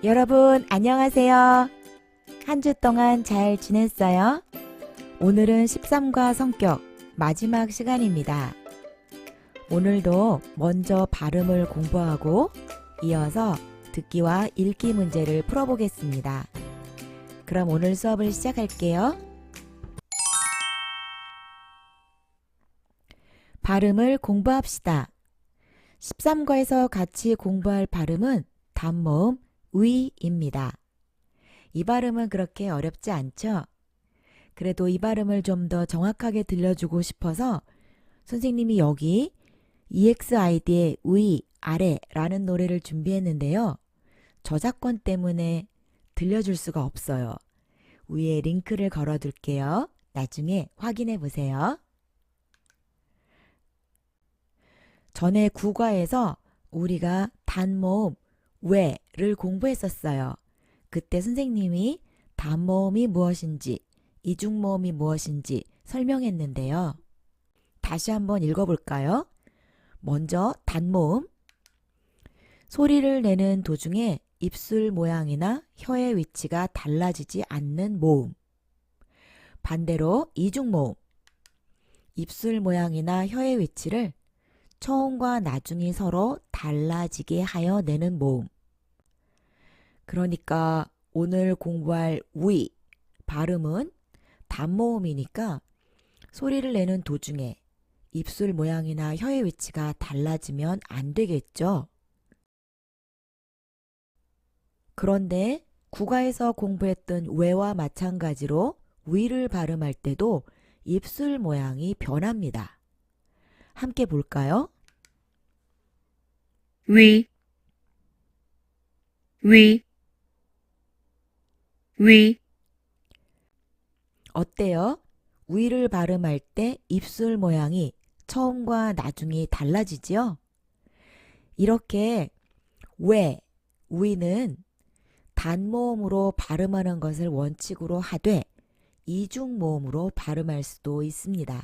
여러분 안녕하세요. 한 주 동안 잘 지냈어요? 오늘은 13과 성격 마지막 시간입니다. 오늘도 먼저 발음을 공부하고 이어서 듣기와 읽기 문제를 풀어보겠습니다. 그럼 오늘 수업을 시작할게요. 발음을 공부합시다. 13과에서 같이 공부할 발음은 단모음 위입니다. 이 발음은 그렇게 어렵지 않죠? 그래도 이 발음을 좀 더 정확하게 들려주고 싶어서 선생님이 여기 EXID의 위, 아래라는 노래를 준비했는데요. 저작권 때문에 들려줄 수가 없어요. 위에 링크를 걸어둘게요. 나중에 확인해 보세요. 전에 국어에서 우리가 단모음 왜를 공부했었어요. 그때 선생님이 단모음이 무엇인지, 이중모음이 무엇인지 설명했는데요. 다시 한번 읽어볼까요? 먼저 단모음. 소리를 내는 도중에 입술 모양이나 혀의 위치가 달라지지 않는 모음. 반대로 이중모음. 입술 모양이나 혀의 위치를 처음과 나중이 서로 달라지게 하여 내는 모음. 그러니까 오늘 공부할 위 발음은 단모음이니까 소리를 내는 도중에 입술 모양이나 혀의 위치가 달라지면 안 되겠죠. 그런데 국어에서 공부했던 왜와 마찬가지로 위를 발음할 때도 입술 모양이 변합니다. 함께 볼까요? 위, 위. 어때요? 위를 발음할 때 입술 모양이 처음과 나중이 달라지지요? 이렇게 위는 단모음으로 발음하는 것을 원칙으로 하되 이중모음으로 발음할 수도 있습니다.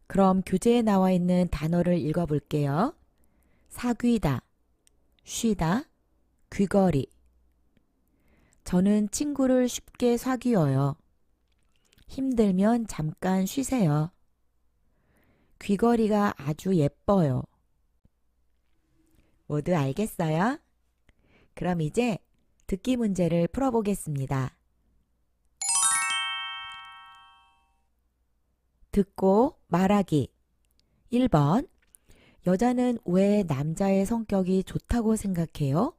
그럼 교재에 나와 있는 단어를 읽어볼게요. 사귀다, 쉬다, 귀걸이. 저는 친구를 쉽게 사귀어요. 힘들면 잠깐 쉬세요. 귀걸이가 아주 예뻐요. 모두 알겠어요? 그럼 이제 듣기 문제를 풀어보겠습니다. 듣고 말하기. 1번. 여자는 왜 남자의 성격이 좋다고 생각해요?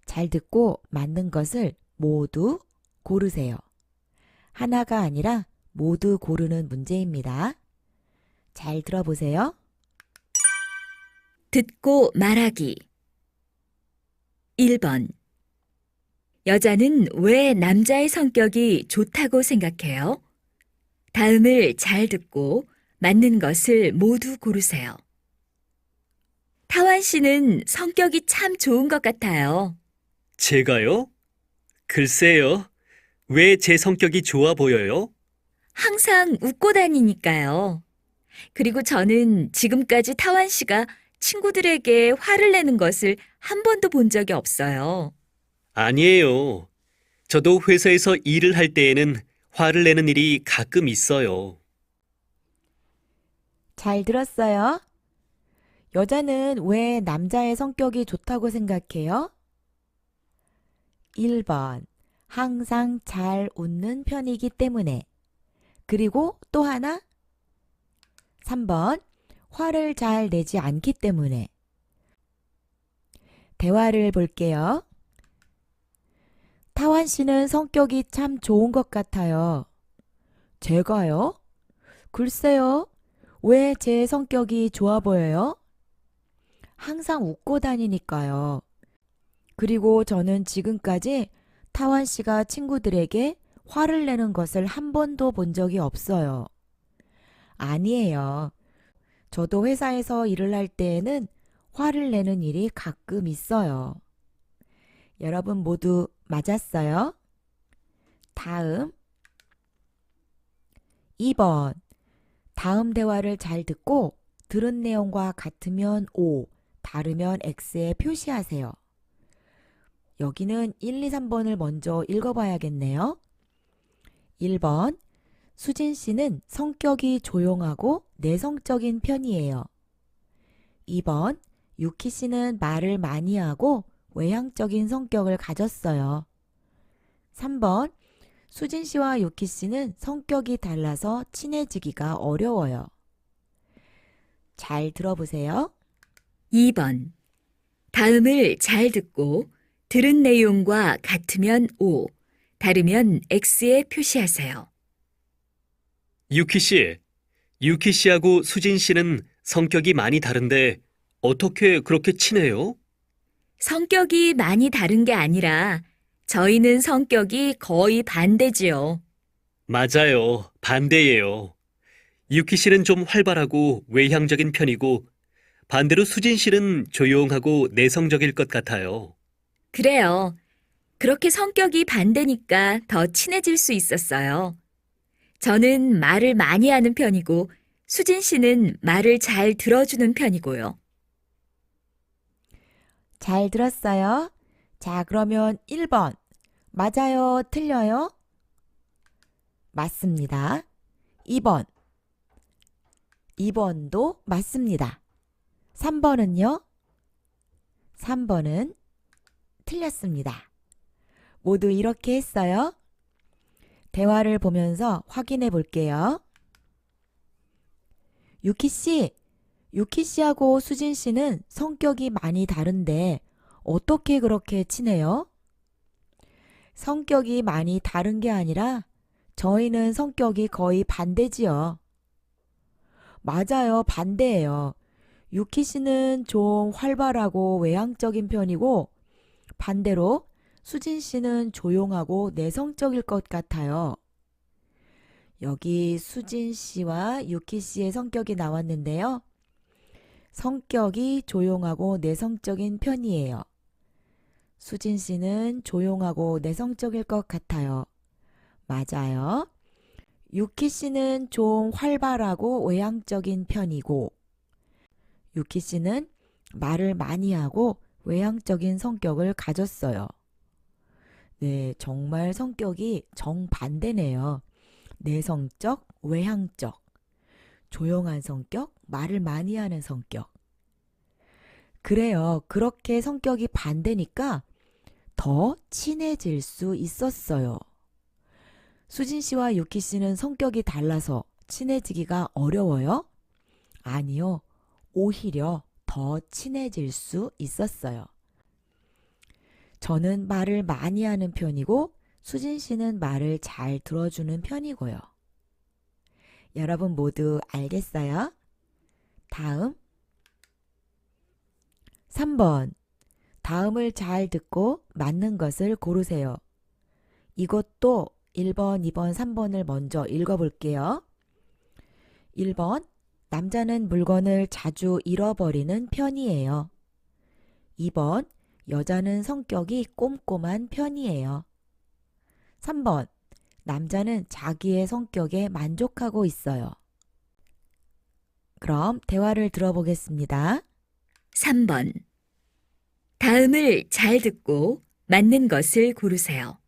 잘 듣고 맞는 것을 모두 고르세요. 하나가 아니라 모두 고르는 문제입니다. 잘 들어보세요. 듣고 말하기. 1번. 여자는 왜 남자의 성격이 좋다고 생각해요? 다음을 잘 듣고 맞는 것을 모두 고르세요. 타완 씨는 성격이 참 좋은 것 같아요. 제가요? 글쎄요. 왜 제 성격이 좋아 보여요? 항상 웃고 다니니까요. 그리고 저는 지금까지 타완 씨가 친구들에게 화를 내는 것을 한 번도 본 적이 없어요. 아니에요. 저도 회사에서 일을 할 때에는 화를 내는 일이 가끔 있어요. 잘 들었어요? 여자는 왜 남자의 성격이 좋다고 생각해요? 1번. 항상 잘 웃는 편이기 때문에. 그리고 또 하나? 3번. 화를 잘 내지 않기 때문에. 대화를 볼게요. 타완 씨는 성격이 참 좋은 것 같아요. 제가요? 글쎄요. 왜 제 성격이 좋아 보여요? 항상 웃고 다니니까요. 그리고 저는 지금까지 타완 씨가 친구들에게 화를 내는 것을 한 번도 본 적이 없어요. 아니에요. 저도 회사에서 일을 할 때에는 화를 내는 일이 가끔 있어요. 여러분 모두 맞았어요? 다음 2번. 다음 대화를 잘 듣고 들은 내용과 같으면 O, 다르면 X에 표시하세요. 여기는 1, 2, 3번을 먼저 읽어봐야겠네요. 1번, 수진 씨는 성격이 조용하고 내성적인 편이에요. 2번, 유키 씨는 말을 많이 하고 외향적인 성격을 가졌어요. 3번, 수진 씨와 유키 씨는 성격이 달라서 친해지기가 어려워요. 잘 들어보세요. 2번. 다음을 잘 듣고 들은 내용과 같으면 O, 다르면 X에 표시하세요. 유키 씨, 유키 씨하고 수진 씨는 성격이 많이 다른데 어떻게 그렇게 친해요? 성격이 많이 다른 게 아니라 저희는 성격이 거의 반대지요. 맞아요. 반대예요. 유키 씨는 좀 활발하고 외향적인 편이고 반대로 수진 씨는 조용하고 내성적일 것 같아요. 그래요. 그렇게 성격이 반대니까 더 친해질 수 있었어요. 저는 말을 많이 하는 편이고 수진 씨는 말을 잘 들어주는 편이고요. 잘 들었어요? 자, 그러면 1번. 맞아요, 틀려요? 맞습니다. 2번. 2번도 맞습니다. 3번은요? 3번은 틀렸습니다. 모두 이렇게 했어요. 대화를 보면서 확인해 볼게요. 유키 씨하고 수진 씨는 성격이 많이 다른데 어떻게 그렇게 친해요? 성격이 많이 다른 게 아니라 저희는 성격이 거의 반대지요. 맞아요, 반대예요. 유키 씨는 좀 활발하고 외향적인 편이고 반대로 수진 씨는 조용하고 내성적일 것 같아요. 여기 수진 씨와 유키 씨의 성격이 나왔는데요. 성격이 조용하고 내성적인 편이에요. 수진 씨는 조용하고 내성적일 것 같아요. 맞아요. 유키 씨는 좀 활발하고 외향적인 편이고, 유키 씨는 말을 많이 하고 외향적인 성격을 가졌어요. 네, 정말 성격이 정반대네요. 내성적, 외향적, 조용한 성격, 말을 많이 하는 성격. 그래요. 그렇게 성격이 반대니까 더 친해질 수 있었어요. 수진 씨와 유키 씨는 성격이 달라서 친해지기가 어려워요? 아니요. 오히려 더 친해질 수 있었어요. 저는 말을 많이 하는 편이고 수진 씨는 말을 잘 들어주는 편이고요. 여러분 모두 알겠어요? 다음 3번. 다음을 잘 듣고 맞는 것을 고르세요. 이것도 1번, 2번, 3번을 먼저 읽어볼게요. 1번. 남자는 물건을 자주 잃어버리는 편이에요. 2번. 여자는 성격이 꼼꼼한 편이에요. 3번. 남자는 자기의 성격에 만족하고 있어요. 그럼 대화를 들어보겠습니다. 3번. 다음을 잘 듣고 맞는 것을 고르세요.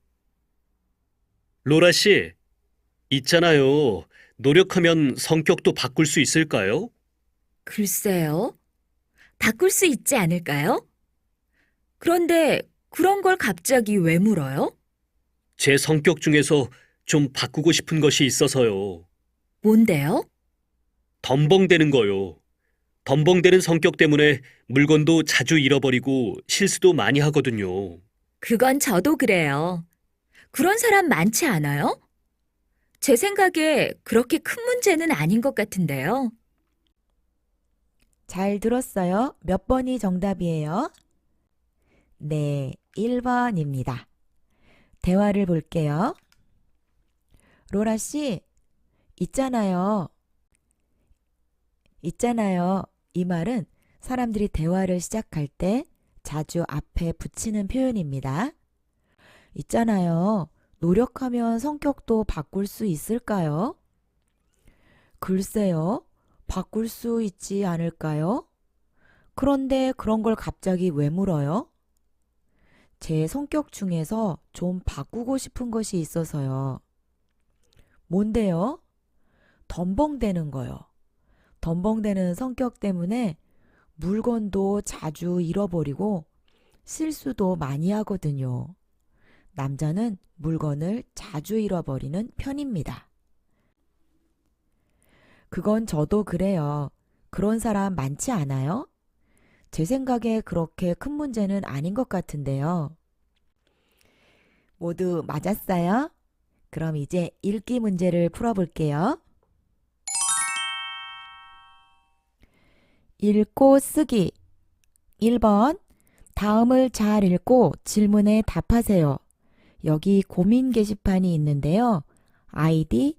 로라 씨, 있잖아요. 노력하면 성격도 바꿀 수 있을까요? 글쎄요. 바꿀 수 있지 않을까요? 그런데 그런 걸 갑자기 왜 물어요? 제 성격 중에서 좀 바꾸고 싶은 것이 있어서요. 뭔데요? 덤벙대는 거요. 덤벙대는 성격 때문에 물건도 자주 잃어버리고 실수도 많이 하거든요. 그건 저도 그래요. 그런 사람 많지 않아요? 제 생각에 그렇게 큰 문제는 아닌 것 같은데요. 잘 들었어요? 몇 번이 정답이에요? 네, 1번입니다. 대화를 볼게요. 로라 씨, 있잖아요. 있잖아요. 이 말은 사람들이 대화를 시작할 때 자주 앞에 붙이는 표현입니다. 있잖아요. 노력하면 성격도 바꿀 수 있을까요? 글쎄요. 바꿀 수 있지 않을까요? 그런데 그런 걸 갑자기 왜 물어요? 제 성격 중에서 좀 바꾸고 싶은 것이 있어서요. 뭔데요? 덤벙대는 거요. 덤벙대는 성격 때문에 물건도 자주 잃어버리고 실수도 많이 하거든요. 남자는 물건을 자주 잃어버리는 편입니다. 그건 저도 그래요. 그런 사람 많지 않아요? 제 생각에 그렇게 큰 문제는 아닌 것 같은데요. 모두 맞았어요? 그럼 이제 읽기 문제를 풀어볼게요. 읽고 쓰기. 1번. 다음을 잘 읽고 질문에 답하세요. 여기 고민 게시판이 있는데요. 아이디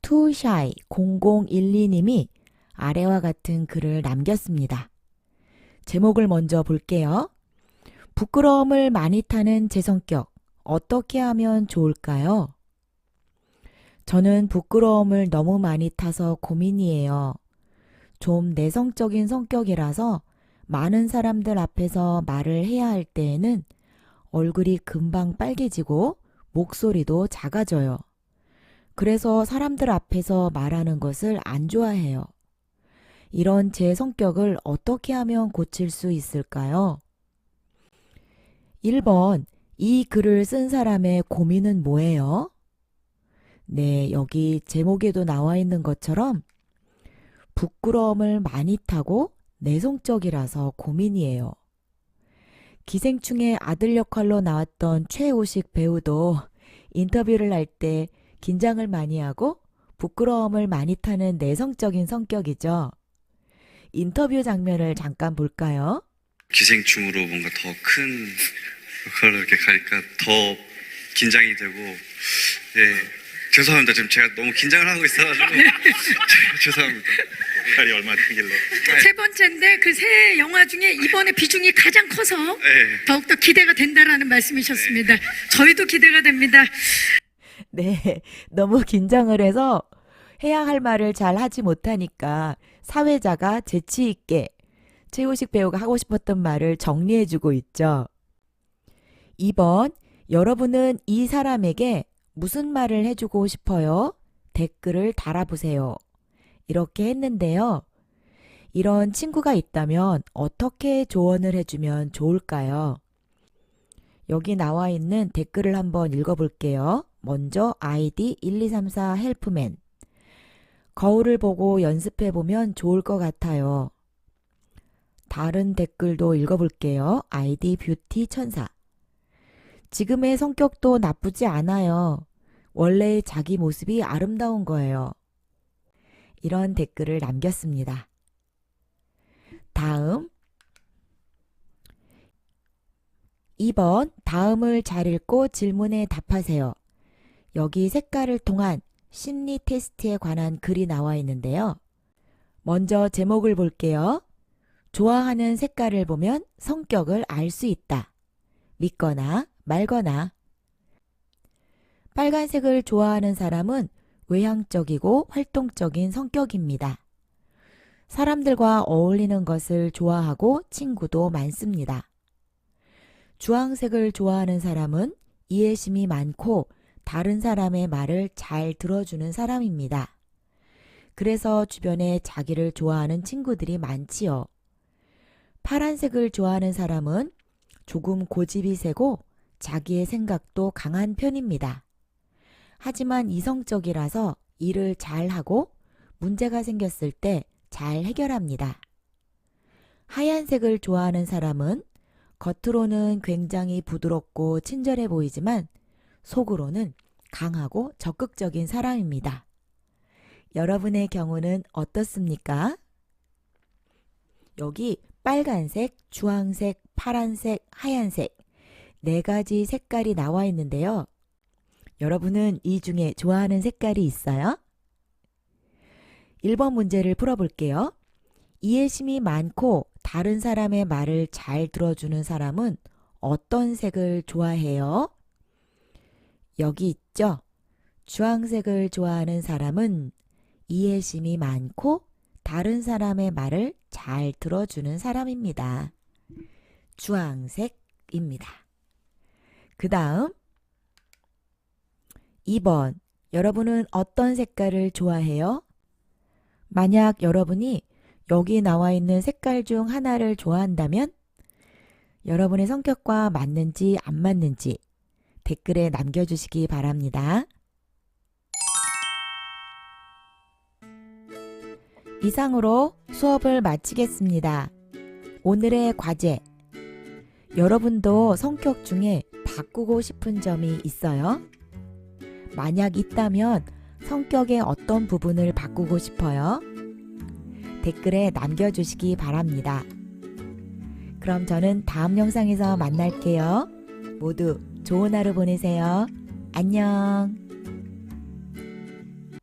투샤이 0012님이 아래와 같은 글을 남겼습니다. 제목을 먼저 볼게요. 부끄러움을 많이 타는 제 성격, 어떻게 하면 좋을까요? 저는 부끄러움을 너무 많이 타서 고민이에요. 좀 내성적인 성격이라서 많은 사람들 앞에서 말을 해야 할 때에는 얼굴이 금방 빨개지고 목소리도 작아져요. 그래서 사람들 앞에서 말하는 것을 안 좋아해요. 이런 제 성격을 어떻게 하면 고칠 수 있을까요? 1번, 이 글을 쓴 사람의 고민은 뭐예요? 네, 여기 제목에도 나와 있는 것처럼 부끄러움을 많이 타고 내성적이라서 고민이에요. 기생충의 아들 역할로 나왔던 최우식 배우도 인터뷰를 할 때 긴장을 많이 하고 부끄러움을 많이 타는 내성적인 성격이죠. 인터뷰 장면을 잠깐 볼까요? 기생충으로 뭔가 더 큰 역할로 이렇게 가니까 더 긴장이 되고, 예, 죄송합니다. 지금 제가 너무 긴장을 하고 있어가지고 죄송합니다. 역할이 얼마나 크길래. 세 번째인데 그 세 영화 중에 이번에 비중이 가장 커서 네. 더욱더 기대가 된다라는 말씀이셨습니다. 저희도 기대가 됩니다. 네, 너무 긴장을 해서 해야 할 말을 잘 하지 못하니까 사회자가 재치 있게 최우식 배우가 하고 싶었던 말을 정리해주고 있죠. 2번, 여러분은 이 사람에게 무슨 말을 해주고 싶어요? 댓글을 달아보세요. 이렇게 했는데요. 이런 친구가 있다면 어떻게 조언을 해주면 좋을까요? 여기 나와 있는 댓글을 한번 읽어볼게요. 먼저 아이디 1234 헬프맨. 거울을 보고 연습해보면 좋을 것 같아요. 다른 댓글도 읽어볼게요. 아이디 뷰티 천사. 지금의 성격도 나쁘지 않아요. 원래의 자기 모습이 아름다운 거예요. 이런 댓글을 남겼습니다. 다음 2번, 다음을 잘 읽고 질문에 답하세요. 여기 색깔을 통한 심리 테스트에 관한 글이 나와 있는데요. 먼저 제목을 볼게요. 좋아하는 색깔을 보면 성격을 알 수 있다. 믿거나 말거나. 빨간색을 좋아하는 사람은 외향적이고 활동적인 성격입니다. 사람들과 어울리는 것을 좋아하고 친구도 많습니다. 주황색을 좋아하는 사람은 이해심이 많고 다른 사람의 말을 잘 들어주는 사람입니다. 그래서 주변에 자기를 좋아하는 친구들이 많지요. 파란색을 좋아하는 사람은 조금 고집이 세고 자기의 생각도 강한 편입니다. 하지만 이성적이라서 일을 잘하고 문제가 생겼을 때 잘 해결합니다. 하얀색을 좋아하는 사람은 겉으로는 굉장히 부드럽고 친절해 보이지만 속으로는 강하고 적극적인 사람입니다. 여러분의 경우는 어떻습니까? 여기 빨간색, 주황색, 파란색, 하얀색 네 가지 색깔이 나와 있는데요. 여러분은 이 중에 좋아하는 색깔이 있어요? 1번 문제를 풀어볼게요. 이해심이 많고 다른 사람의 말을 잘 들어주는 사람은 어떤 색을 좋아해요? 여기 있죠? 주황색을 좋아하는 사람은 이해심이 많고 다른 사람의 말을 잘 들어주는 사람입니다. 주황색입니다. 그 다음 2번. 여러분은 어떤 색깔을 좋아해요? 만약 여러분이 여기 나와 있는 색깔 중 하나를 좋아한다면 여러분의 성격과 맞는지 안 맞는지 댓글에 남겨주시기 바랍니다. 이상으로 수업을 마치겠습니다. 오늘의 과제. 여러분도 성격 중에 바꾸고 싶은 점이 있어요? 만약 있다면 성격의 어떤 부분을 바꾸고 싶어요? 댓글에 남겨주시기 바랍니다. 그럼 저는 다음 영상에서 만날게요. 모두 좋은 하루 보내세요. 안녕.